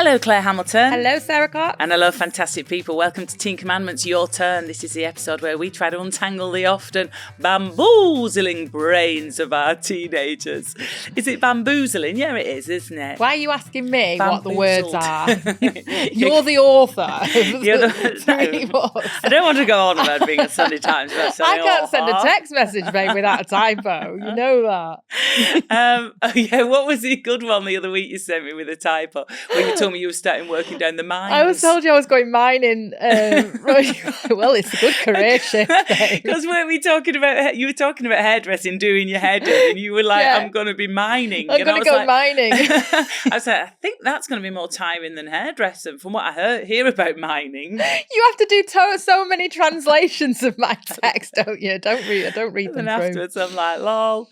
Hello, Claire Hamilton. Hello, Sarah Cox. And hello, fantastic people. Welcome to Teen Commandments, Your Turn. This is the episode where we try to untangle the often bamboozling brains of our teenagers. Is it bamboozling? Yeah, it is, isn't it? Why are you asking me what the words are? You're You're the author. I don't want to go on about being a Sunday Times bestseller. I can't send a text message, babe, without a typo. You know that. What was the good one the other week you sent me with a typo? When you told me you were starting working down the mines. I was told you I was going mining. Well, it's a good career shift. Because weren't we talking about, you were talking about hairdressing, doing your hair done, and you were like, I'm going to be mining. I'm going to go mining. I was like, I think that's going to be more tiring than hairdressing from what I hear about mining. You have to do so many translations of my text, don't you? Don't read them And afterwards I'm like, lol.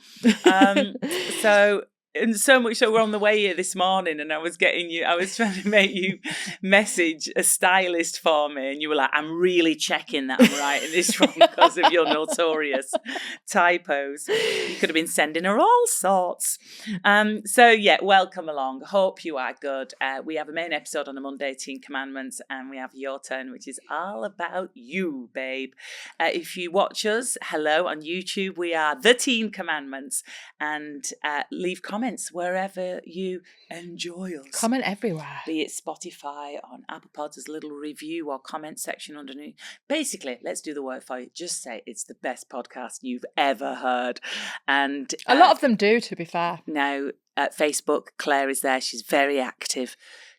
And so much so we're on the way here this morning and I was trying to make you message a stylist for me and you were like, I'm really checking that I'm writing this wrong because of your notorious typos. You could have been sending her all sorts. Welcome along. Hope you are good. We have a main episode on a Monday, Teen Commandments, and we have Your Turn, which is all about you, babe. If you watch us, hello, on YouTube, we are The Teen Commandments, and leave comments wherever you enjoy us. Comment everywhere. Be it Spotify, on Apple Pods, there's a little review or comment section underneath. Basically, let's do the work for you. Just say it's the best podcast you've ever heard. And a lot of them do, to be fair. Now, at Facebook, Claire is there. She's very active.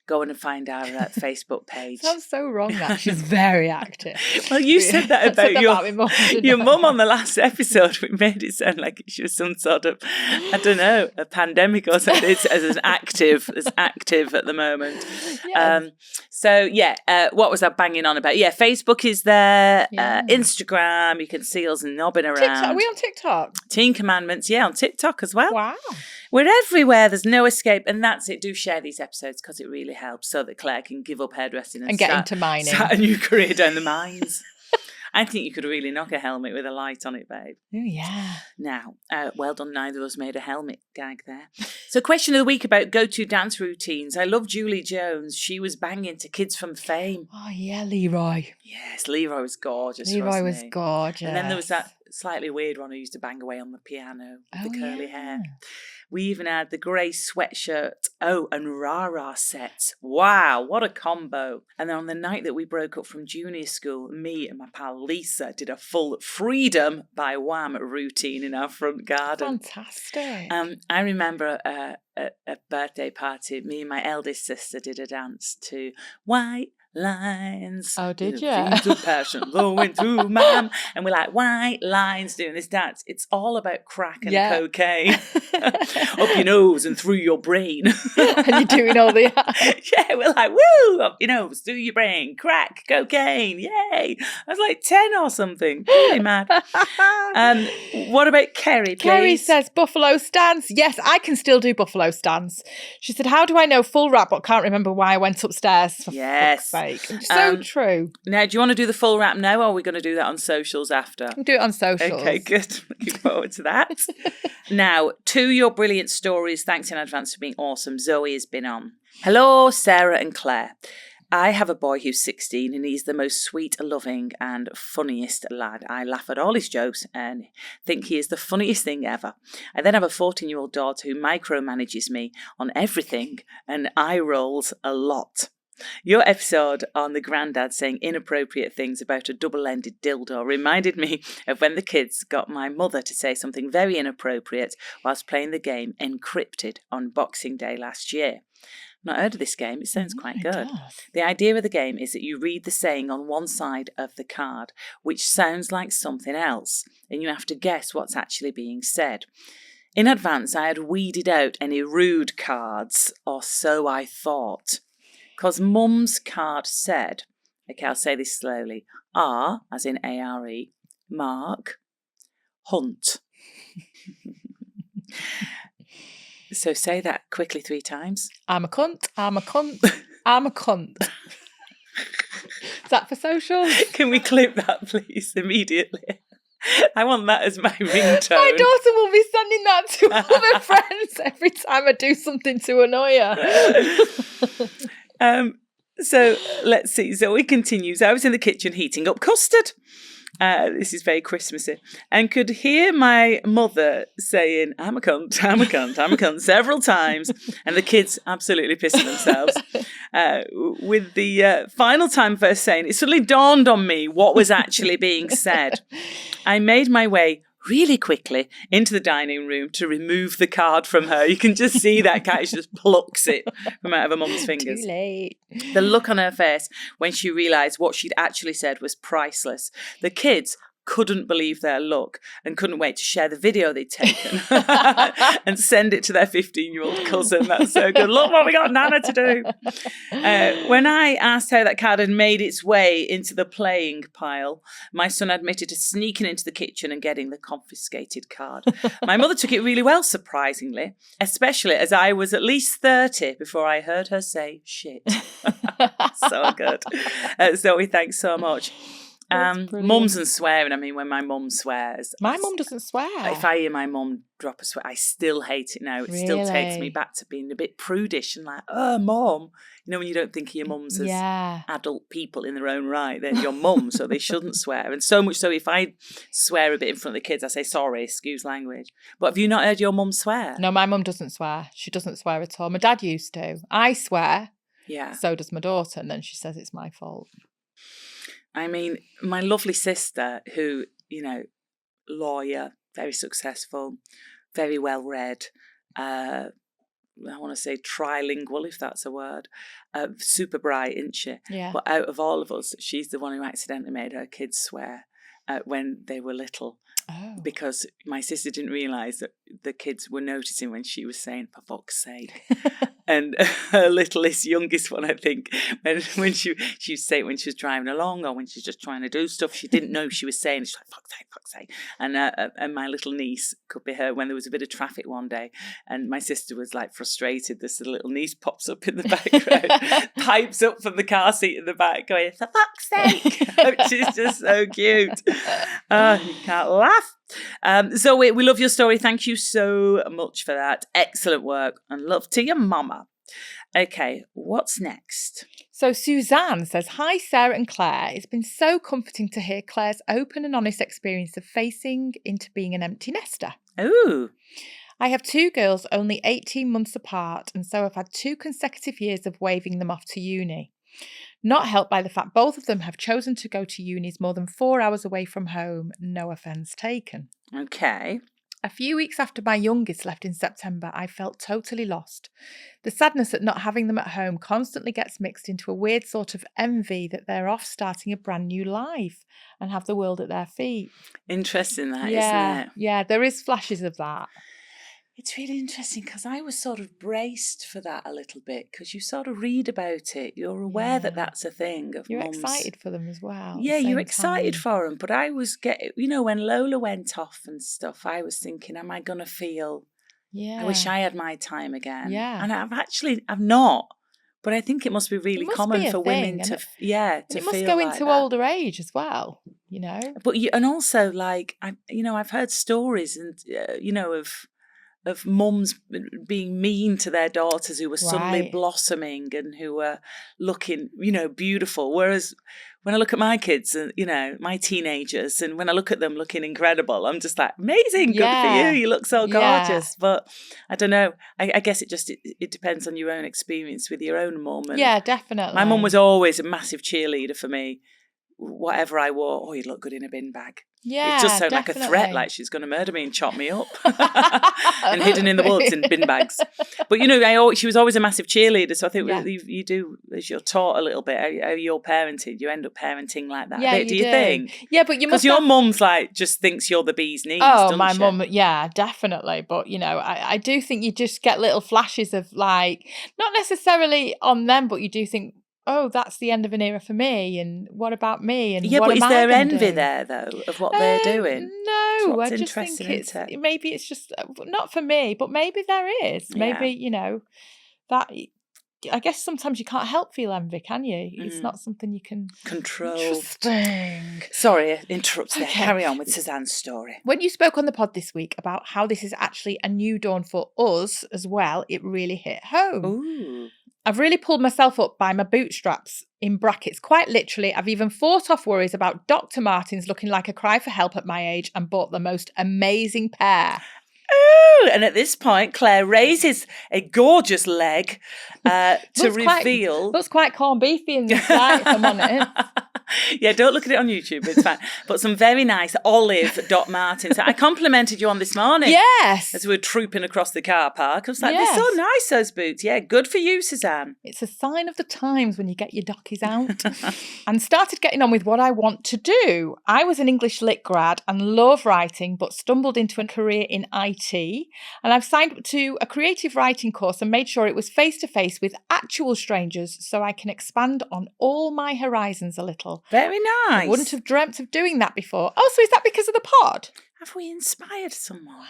Go on and find our Facebook page. Sounds so wrong that she's very active. Well, you said that about your mum on the last episode. We made it sound like she was some sort of, I don't know, a pandemic or something. It's as active at the moment. Yeah. What was I banging on about? Yeah, Facebook is there. Yeah. Instagram, you can see us knobbing around. TikTok. Are we on TikTok? Teen Commandments, yeah, on TikTok as well. Wow. We're everywhere. There's no escape. And that's it. Do share these episodes because it really helps so that Claire can give up hairdressing and get into mining. Start a new career down the mines. I think you could really knock a helmet with a light on it, babe. Oh, yeah. Now, well done. Neither of us made a helmet gag there. So question of the week about go-to dance routines. I love Julie Jones. She was banging to Kids from Fame. Oh, yeah, Leroy. Yes, Leroy was gorgeous. Leroy was gorgeous. And then there was that slightly weird one who used to bang away on the piano with the curly hair. We even had the grey sweatshirt, and rah-rah sets. Wow, what a combo. And then on the night that we broke up from junior school, me and my pal Lisa did a full Freedom by Wham routine in our front garden. Fantastic. I remember a birthday party, me and my eldest sister did a dance to White Lines. Oh, did you? Themes of passion flowing through my... And we're like, white lines, doing this dance. It's all about crack and cocaine. Up your nose and through your brain. And you're doing all the... Yeah, we're like, woo! Up your nose, through your brain. Crack, cocaine, yay! I was like 10 or something. Really mad. What about Kerry, please? Kerry says buffalo stance. Yes, I can still do buffalo stance. She said, how do I know full rap but can't remember why I went upstairs? For fuck's sake. So true. Now, do you want to do the full rap now, or are we going to do that on socials after? We'll do it on socials. Okay, good. Looking forward to that. Now, to your brilliant stories, thanks in advance for being awesome. Zoe has been on. Hello, Sara and Clare. I have a boy who's 16 and he's the most sweet, loving and funniest lad. I laugh at all his jokes and think he is the funniest thing ever. I then have a 14-year-old daughter who micromanages me on everything and eye rolls a lot. Your episode on the granddad saying inappropriate things about a double-ended dildo reminded me of when the kids got my mother to say something very inappropriate whilst playing the game Encrypted on Boxing Day last year. Not heard of this game. It sounds quite good. The idea of the game is that you read the saying on one side of the card, which sounds like something else, and you have to guess what's actually being said. In advance, I had weeded out any rude cards, or so I thought. Because Mum's card said, okay, I'll say this slowly, R, as in A-R-E, Mark, Hunt. So say that quickly 3 times. I'm a cunt, I'm a cunt, I'm a cunt. Is that for social? Can we clip that, please, immediately? I want that as my ringtone. My daughter will be sending that to other friends every time I do something to annoy her. So let's see. Zoe continues. I was in the kitchen heating up custard. This is very Christmassy. And could hear my mother saying, I'm a cunt, I'm a cunt, I'm a cunt, several times. And the kids absolutely pissing themselves. With the final time first saying, it suddenly dawned on me what was actually being said. I made my way really quickly into the dining room to remove the card from her. You can just see that cat just plucks it from out of her mum's fingers. Too late. The look on her face when she realised what she'd actually said was priceless. The kids couldn't believe their luck and couldn't wait to share the video they'd taken and send it to their 15-year-old cousin. That's so good. Look what we got Nana to do. When I asked how that card had made its way into the playing pile, my son admitted to sneaking into the kitchen and getting the confiscated card. My mother took it really well, surprisingly, especially as I was at least 30 before I heard her say shit. So good. Zoe, thanks so much. Mums and swearing. I mean, when my mum swears, my mum doesn't swear. If I hear my mum drop a swear, I still hate it now. It still takes me back to being a bit prudish and like, oh, mum. You know, when you don't think of your mums as adult people in their own right, they're your mum, so they shouldn't swear. And so much so, if I swear a bit in front of the kids, I say sorry, excuse language. But have you not heard your mum swear? No, my mum doesn't swear. She doesn't swear at all. My dad used to. I swear. Yeah. So does my daughter, and then she says it's my fault. I mean, my lovely sister, who, you know, lawyer, very successful, very well read, I want to say trilingual, if that's a word, super bright, isn't she? Yeah. But out of all of us, she's the one who accidentally made her kids swear when they were little. Oh. Because my sister didn't realise that the kids were noticing when she was saying, for fuck's sake. And her littlest, youngest one, I think, when she would say it when she was driving along or when she was just trying to do stuff, she didn't know she was saying, she's like, fuck's sake. And my little niece, could be her, when there was a bit of traffic one day, and my sister was like frustrated, this little niece pops up in the background, pipes up from the car seat in the back, going, for fuck's sake, which is just so cute. You can't laugh. Zoe, we love your story. Thank you so much for that. Excellent work, and love to your mama. Okay, what's next? So Suzanne says, hi, Sarah and Claire. It's been so comforting to hear Claire's open and honest experience of facing into being an empty nester. Ooh. I have two girls only 18 months apart, and so I've had 2 consecutive years of waving them off to uni. Not helped by the fact both of them have chosen to go to unis more than 4 hours away from home, no offence taken. Okay. A few weeks after my youngest left in September, I felt totally lost. The sadness at not having them at home constantly gets mixed into a weird sort of envy that they're off starting a brand new life and have the world at their feet. Interesting that, isn't it? Yeah, there is flashes of that. It's really interesting because I was sort of braced for that a little bit because you sort of read about it. You're aware that that's a thing of You're mums. excited for them as well. Yeah, you're excited for them. But I was when Lola went off and stuff, I was thinking, am I going to feel, I wish I had my time again. Yeah. And I've not. But I think it must be really common for women to feel like that. It must go into older age as well, you know. But and also like, I've heard stories and, of mums being mean to their daughters who were suddenly blossoming and who were looking, beautiful. Whereas when I look at my kids and, my teenagers, and when I look at them looking incredible, I'm just like, amazing, good for you. You look so gorgeous. But I don't know. I guess it depends on your own experience with your own mum. Yeah, definitely. My mum was always a massive cheerleader for me. Whatever I wore, you'd look good in a bin bag. Yeah, it just sounded like a threat, like she's going to murder me and chop me up, and hidden in the woods in bin bags. But she was always a massive cheerleader. So I think you do, as you're taught a little bit, how you're parented, you end up parenting like that. Yeah, do you think? Yeah, but you must. Because your mum's like just thinks you're the bee's knees. Oh, my mum, yeah, definitely. But I do think you just get little flashes of like, not necessarily on them, but you do think, oh, that's the end of an era for me, and what about me? And what but is am there I gonna envy do? there though of what they're doing? No, I just think maybe it's just not for me, but maybe there is. Maybe that. I guess sometimes you can't help feel envy, can you? It's not something you can control. Interesting. Sorry, interrupts there. Carry on with Suzanne's story. When you spoke on the pod this week about how this is actually a new dawn for us as well, it really hit home. Ooh. I've really pulled myself up by my bootstraps, in brackets, quite literally. I've even fought off worries about Dr. Martens looking like a cry for help at my age and bought the most amazing pair. Oh, and at this point, Claire raises a gorgeous leg to reveal. Looks quite corned beefy in this light, if I'm honest. Yeah, don't look at it on YouTube, it's fine. But some very nice olive Doc Martens. I complimented you on this morning. Yes. As we were trooping across the car park. I was like, Yes. they're so nice, those boots. Yeah, good for you, Suzanne. It's a sign of the times when you get your dockies out. And started getting on with what I want to do. I was an English Lit grad and love writing, but stumbled into a career in IT. And I've signed up to a creative writing course and made sure it was face-to-face with actual strangers so I can expand on all my horizons a little. Very nice. I wouldn't have dreamt of doing that before. Oh, so is that because of the pod? Have we inspired someone?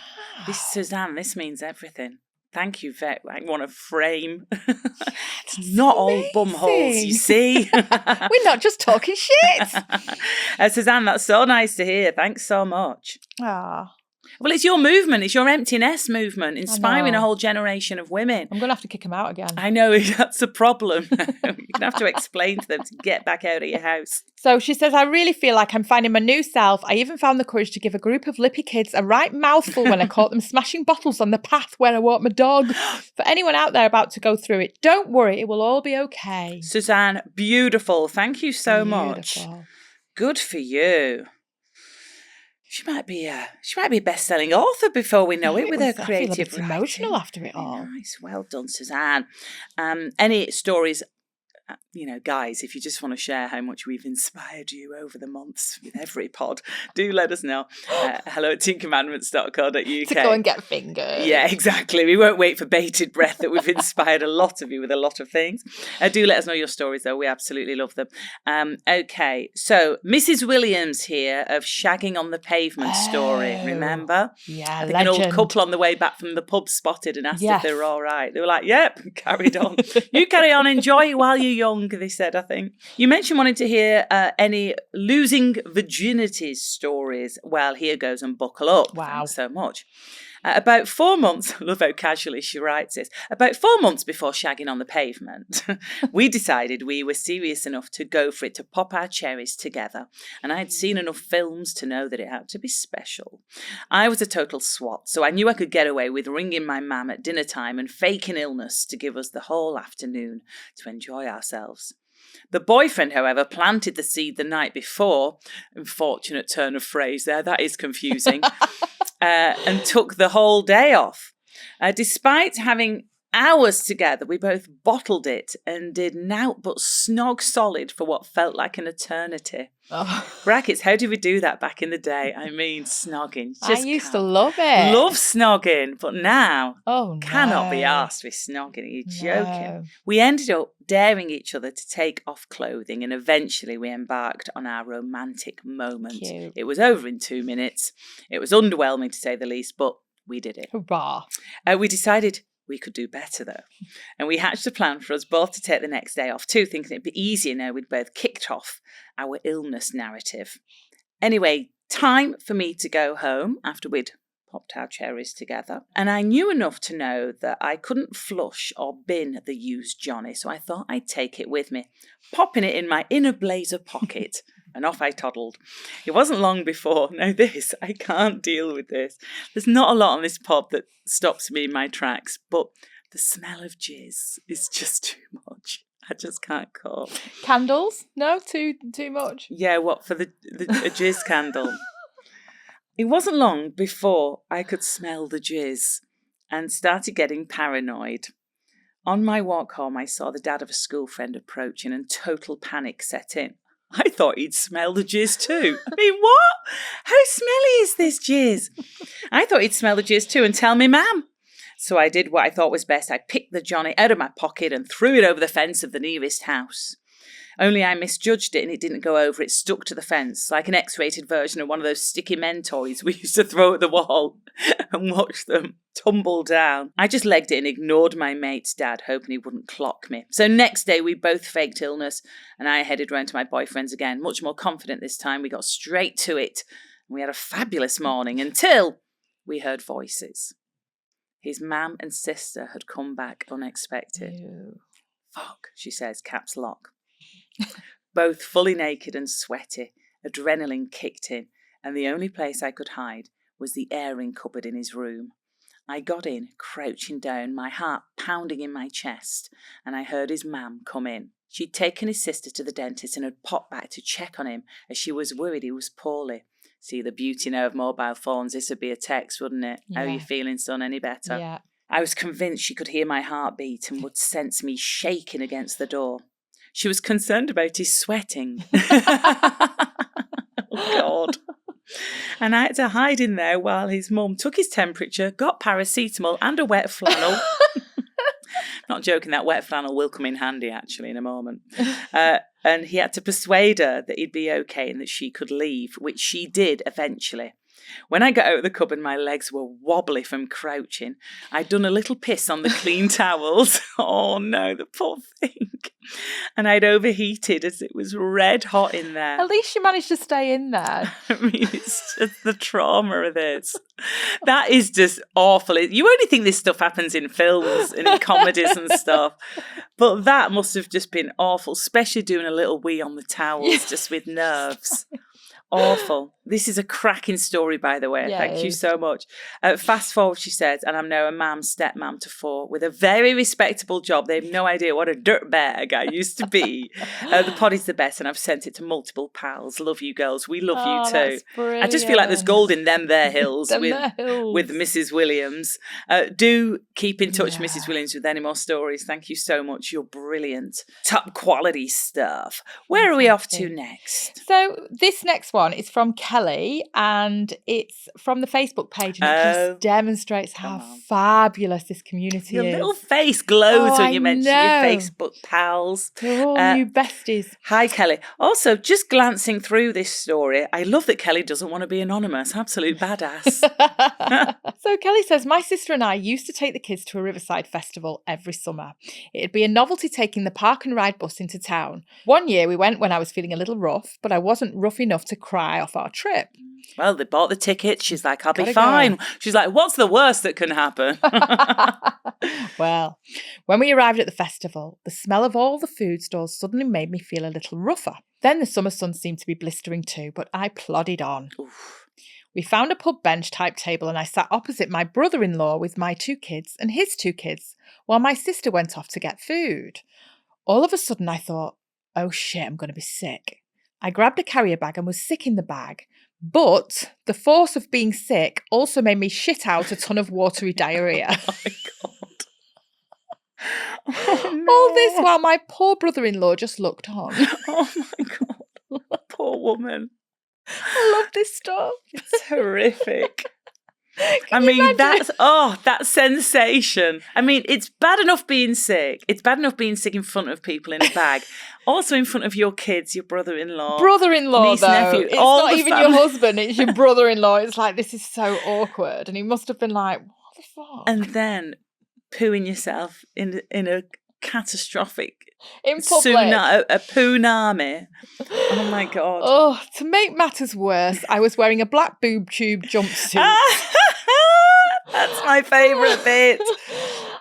This, Suzanne, this means everything. Thank you, Vet. I want a frame. It's not all bum holes, you see. We're not just talking shit. Suzanne, that's so nice to hear. Thanks so much. Ah. Well, it's your movement. It's your empty nest movement, inspiring a whole generation of women. I'm going to have to kick them out again. I know, that's a problem. You're going to have to explain to them to get back out of your house. So she says, I really feel like I'm finding my new self. I even found the courage to give a group of lippy kids a right mouthful when I caught them smashing bottles on the path where I walk my dog. For anyone out there about to go through it, don't worry, it will all be okay. Suzanne, beautiful. Thank you so much. Good for you. She might be a best-selling author before we know it with her creative writing. Emotional after it all. Nice, well done, Suzanne. Any stories, guys, if you just want to share how much we've inspired you over the months with every pod, do let us know. hello@teencommandments.co.uk. To go and get fingered. Yeah, exactly. We won't wait for bated breath that we've inspired a lot of you with a lot of things. Do let us know your stories, though. We absolutely love them. Okay, so Mrs. Williams here of Shagging on the Pavement story, remember? Yeah, I think an old couple on the way back from the pub spotted and asked if they were all right. They were like, yep, carried on. You carry on, enjoy it while you're young, they said, I think. You mentioned wanting to hear any losing virginities stories. Well, here goes, and buckle up. Wow. Thanks so much. About 4 months, I love how casually she writes this, about 4 months before shagging on the pavement, we decided we were serious enough to go for it, to pop our cherries together. And I had seen enough films to know that it had to be special. I was a total swot, so I knew I could get away with ringing my mum at dinner time and faking illness to give us the whole afternoon to enjoy ourselves. The boyfriend, however, planted the seed the night before. Unfortunate turn of phrase there, that is confusing. And took the whole day off. Despite having hours together, we both bottled it and did naught but snog solid for what felt like an eternity. Oh. Brackets, how did we do that back in the day? I mean, snogging. I used to love it. Love snogging, but now cannot be asked asked with snogging. Are you joking? We ended up daring each other to take off clothing, and eventually we embarked on our romantic moment. Cute. It was over in 2 minutes. It was underwhelming, to say the least, but we did it. Hurrah. We decided we could do better, though. And we hatched a plan for us both to take the next day off, too, thinking it'd be easier now we'd both kicked off our illness narrative. Anyway, time for me to go home after we'd popped our cherries together. And I knew enough to know that I couldn't flush or bin the used Johnny, so I thought I'd take it with me, popping it in my inner blazer pocket. And off I toddled. It wasn't long before. Now this, I can't deal with this. There's not a lot on this pod that stops me in my tracks, but the smell of jizz is just too much. I just can't cope. Candles? No, too much. Yeah, what, for a jizz candle? It wasn't long before I could smell the jizz and started getting paranoid. On my walk home, I saw the dad of a school friend approaching and total panic set in. I thought he'd smell the jizz too. I mean, what? How smelly is this jizz? I thought he'd smell the jizz too and tell me, ma'am. So I did what I thought was best. I picked the Johnny out of my pocket and threw it over the fence of the nearest house. Only I misjudged it and it didn't go over. It stuck to the fence, like an X-rated version of one of those sticky men toys we used to throw at the wall and watch them tumble down. I just legged it and ignored my mate's dad, hoping he wouldn't clock me. So next day we both faked illness and I headed round to my boyfriend's again, much more confident this time. We got straight to it and we had a fabulous morning until we heard voices. His mum and sister had come back unexpected. Ew. Fuck, she says, caps lock. Both fully naked and sweaty, adrenaline kicked in, and the only place I could hide was the airing cupboard in his room. I got in, crouching down, my heart pounding in my chest, and I heard his mam come in. She'd taken his sister to the dentist and had popped back to check on him as she was worried he was poorly. See, the beauty now of mobile phones, this would be a text, wouldn't it? Yeah. How you feeling, son? Any better? Yeah. I was convinced she could hear my heartbeat and would sense me shaking against the door. She was concerned about his sweating. Oh, God. And I had to hide in there while his mum took his temperature, got paracetamol and a wet flannel. Not joking, that wet flannel will come in handy, actually, in a moment. And he had to persuade her that he'd be okay and that she could leave, which she did eventually. When I got out of the cupboard, my legs were wobbly from crouching. I'd done a little piss on the clean towels. Oh, no, the poor thing. And I'd overheated as it was red hot in there. At least you managed to stay in there. I mean, it's just the trauma of this. That is just awful. You only think this stuff happens in films and in comedies and stuff. But that must have just been awful, especially doing a little wee on the towels just with nerves. Awful. This is a cracking story, by the way. Yeah, Thank you so much. Fast forward, she said, and I'm now a stepmom to 4 with a very respectable job. They have no idea what a dirtbag I used to be. The pod is the best, and I've sent it to multiple pals. Love you, girls. We love you too. I just feel like there's gold in them there hills with Mrs. Williams. Do keep in touch, Mrs. Williams, with any more stories. Thank you so much. You're brilliant. Top quality stuff. Where are we off to next? So this next one is from Kelly, and it's from the Facebook page, and it just demonstrates how fabulous this community Your is. little face glows when you mention your Facebook pals. They're all new besties. Hi, Kelly. Also, just glancing through this story, I love that Kelly doesn't want to be anonymous. Absolute badass. So Kelly says, my sister and I used to take the kids to a riverside festival every summer. It'd be a novelty taking the park and ride bus into town. One year we went when I was feeling a little rough, but I wasn't rough enough to cry off our trip. Well, they bought the ticket. She's like, I'll be fine. She's like, what's the worst that can happen? Well, when we arrived at the festival, the smell of all the food stalls suddenly made me feel a little rougher. Then the summer sun seemed to be blistering too, but I plodded on. Oof. We found a pub bench type table and I sat opposite my brother-in-law with my 2 kids and his 2 kids while my sister went off to get food. All of a sudden I thought, oh shit, I'm going to be sick. I grabbed a carrier bag and was sick in the bag. But the force of being sick also made me shit out a ton of watery diarrhea. Oh my God. Oh, no. All this while my poor brother-in-law just looked on. Oh my God. Poor woman. I love this stuff. It's horrific. I mean, that sensation. I mean, it's bad enough being sick. It's bad enough being sick in front of people in a bag. Also in front of your kids, your brother-in-law. Brother-in-law, niece, though. nephew, It's all not the even family. your husband, it's your brother-in-law. It's like, this is so awkward. And he must have been like, what the fuck? And then pooing yourself in a catastrophic in public. a poonami. Oh my God. Oh, to make matters worse, I was wearing a black boob tube jumpsuit. That's my favourite bit.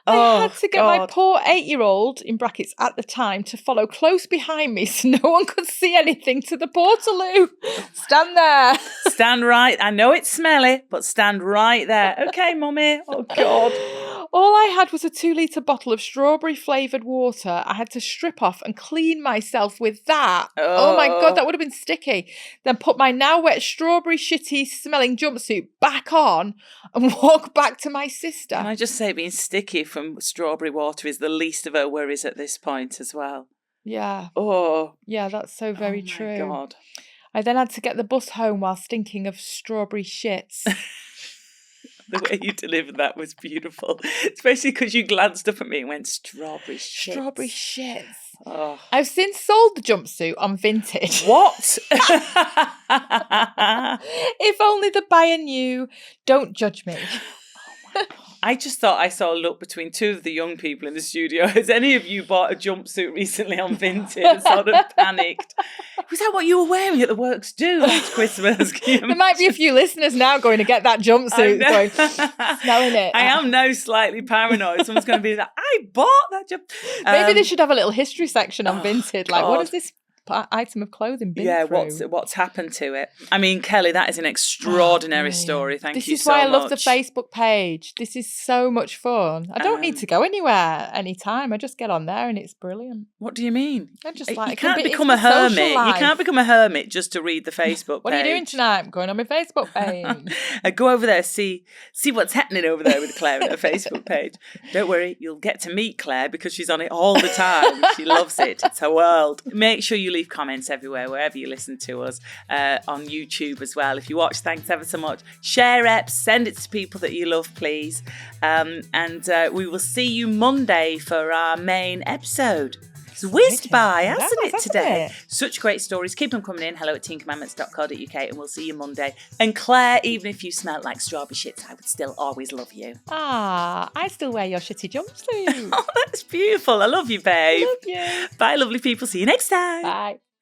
I had to get my poor 8-year-old, in brackets at the time, to follow close behind me so no one could see anything to the Portaloo. Stand there. Stand right. I know it's smelly, but stand right there. Okay, mummy. Oh, God. All I had was a 2-litre bottle of strawberry-flavoured water. I had to strip off and clean myself with that. Oh my God, that would have been sticky. Then put my now wet strawberry shitty smelling jumpsuit back on and walk back to my sister. Can I just say being sticky from strawberry water is the least of her worries at this point as well. Yeah. Oh. Yeah, that's so very true. Oh my God. I then had to get the bus home while stinking of strawberry shits. The way you delivered that was beautiful. Especially because you glanced up at me and went, strawberry shits. Strawberry shits. Oh. I've since sold the jumpsuit on Vinted. What? If only the buyer knew. Don't judge me. Oh my God. I just thought I saw a look between two of the young people in the studio. Has any of you bought a jumpsuit recently on Vinted and sort of panicked? Was that what you were wearing at the works do last Christmas? There might be a few listeners now going to get that jumpsuit, going, smelling it. I am now slightly paranoid. Someone's going to be like, I bought that jumpsuit. Maybe they should have a little history section on Vinted. Like, what is this item of clothing been through? What's happened to it? I mean, Kelly, that is an extraordinary story. Thank you so much. This is why I love the Facebook page. This is so much fun. I don't need to go anywhere anytime. I just get on there and it's brilliant. What do you mean? I just like you can't become a hermit. You can't become a hermit just to read the Facebook page. What are you doing tonight? I'm going on my Facebook page. Go over there, see what's happening over there with Claire on her Facebook page. Don't worry, you'll get to meet Claire because she's on it all the time. She loves it. It's her world. Make sure you leave comments everywhere, wherever you listen to us, on YouTube as well. If you watch, thanks ever so much. Share eps, send it to people that you love, please. And we will see you Monday for our main episode. It's whizzed by, hasn't it, today? Such great stories. Keep them coming in. hello@teencommandments.co.uk, and we'll see you Monday. And Claire, even if you smelled like strawberry shits, I would still always love you. I still wear your shitty jumpsuit. Oh, that's beautiful. I love you, babe. Love you. Bye, lovely people. See you next time. Bye.